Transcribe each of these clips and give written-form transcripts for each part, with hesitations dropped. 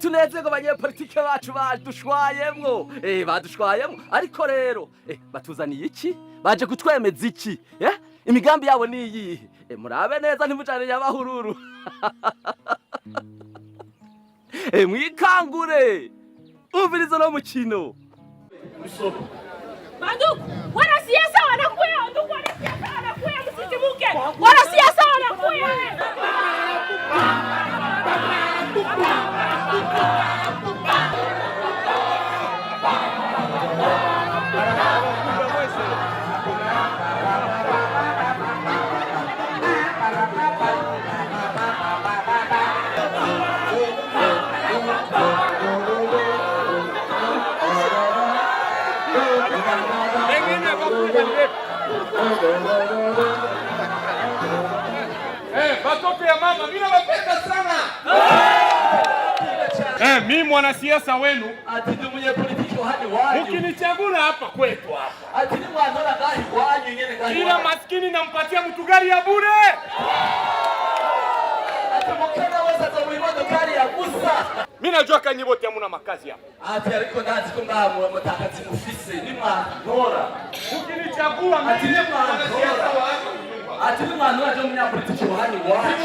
tunezerwe abanyepolitike bacu badushwayemwo badushwayemwo ariko rero batuzaniye iki baje kutwemeza iki imigambi yabo ni iyihe murabe neza ntimujane y'abahururu mwikangure umvirizo no mukino Banduku, wanasiasa wanakuya, ndugu wanasiasa wanakuya, msisimuke. Wanasiasa wanakuya. Watoto ya mama, mimi nawapenda sana. Mimi mwanasiasa wenu. Ati ndi munyepolitiki hadi wanyu. Ukinichagula hapa kwetu hapa. Ati ni mwanzona gahi wanyu nyene gahi. Kila maskini nampatia mtu gari ya bure. Ati mukana wesa za mwimodo gari ya busa. Mimi najua kanyi bote hamuna makazi hapa. Ati ariko ndazi ko ngamwe mutakati mufise ni mwantora. Ukinichagua ati ni mwantora. Ati ni mwantora ndio munyapolitiki hadi wanyu.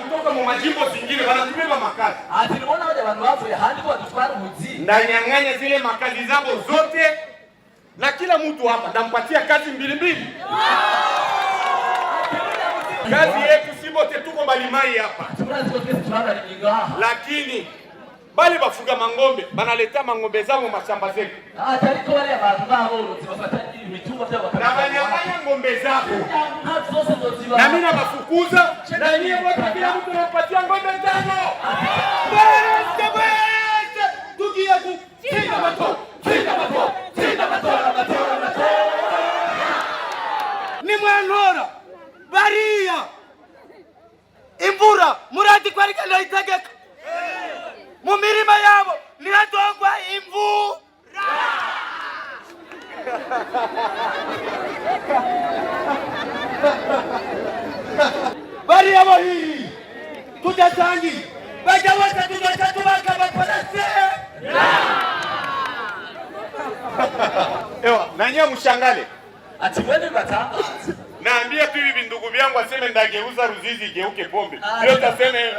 Kutoka mu majimbo zingine wanatubeba makazi. Ati niona wale bantu bavuye handi ko badutwara ubuzi. Ndanyang'anya zile makazi zabo zote na kila mtu hapa ndampatia kazi mbili. Kazi yetu si bote tuko Malimai hapa. Lakini bali bafuga mangombe banaleta mangombe zao mashamba zetu. Ariko wale abantu baborozi bafata imitungo byabo na banyang'anya ngombe zao. Na mimi nabafukuza na nyie wote kila mtu anapatia ngombe tano. Tukia ku tinga bato. Ni mwanora bariya imvura murati kwarika ndayitegeka mu mirima yabo niratogwa imvura. Bariya bohi tudatangi baja wose tugatubaka bapolisi. Ewa nanya mshangale ati wende batangaza. Naambia tu hivi ndugu vyangu aseme ndageuza Ruzizi geuke pombe. Leo taseme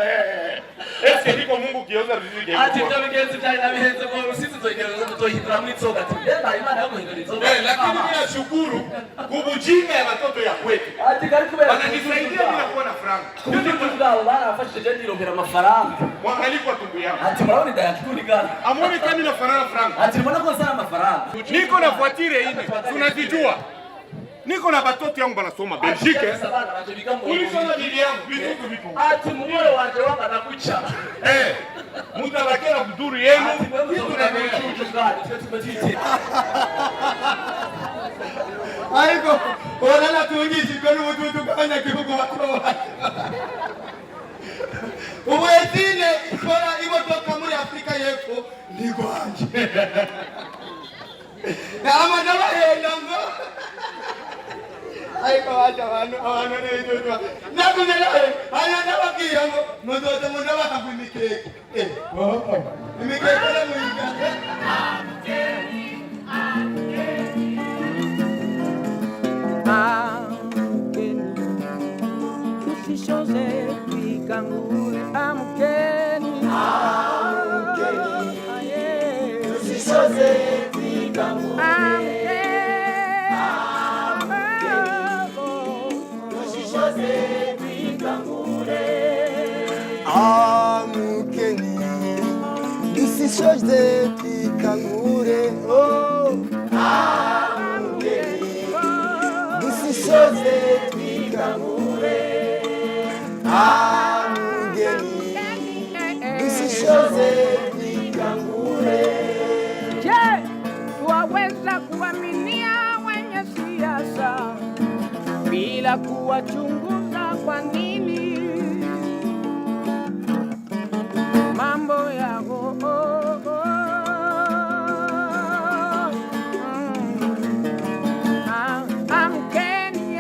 ese niko Mungu geuza Ruzizi geuke. Ati ndio bigenzi bya na bihenze ko Rusizi zogereza tutohindura muri tsoga ati ndenda Imana yo guhindura tsoga. Lakini mimi nashukuru kubujinga ya watoto ya kwetu. Ati kari kubera wananisaidia mimi nakuwa na franga. Ndio tuzao barafashije je ndirongera amafaranga. Mwangalie kwa tungu yangu. Ati maraoni ndayakuri gani? Amoni kama na faranga franga. Ati mbona kwa sana mafaranga. Niko na voiture ine. Tunazijua. Niko na batoto yangu banasoma Belgique. Ulisoma bibi yangu vitu vipo. Ati mumoro wanje wanga nakucha. Mutabakera kuduru yenu. Aiko wala tuonyeshe kwa nini mtu kufanya kibugu wako. Uwezile ikora imotoka muri Afrika yefu ni kwanje. Kama ndawa yendongo. Aiko wacha wanu ndio. Nakunela haya ndawa kiyango mtoto mundawa hakumike. Imekekela mwinga. Waweza kuaminia wenye siasa bila kuwachunguza kwa nini mambo yako amkeni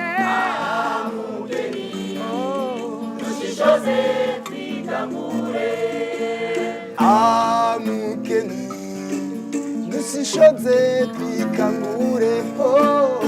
tusishoze tuikamure Amukeni, dusishoze twikangure, oh.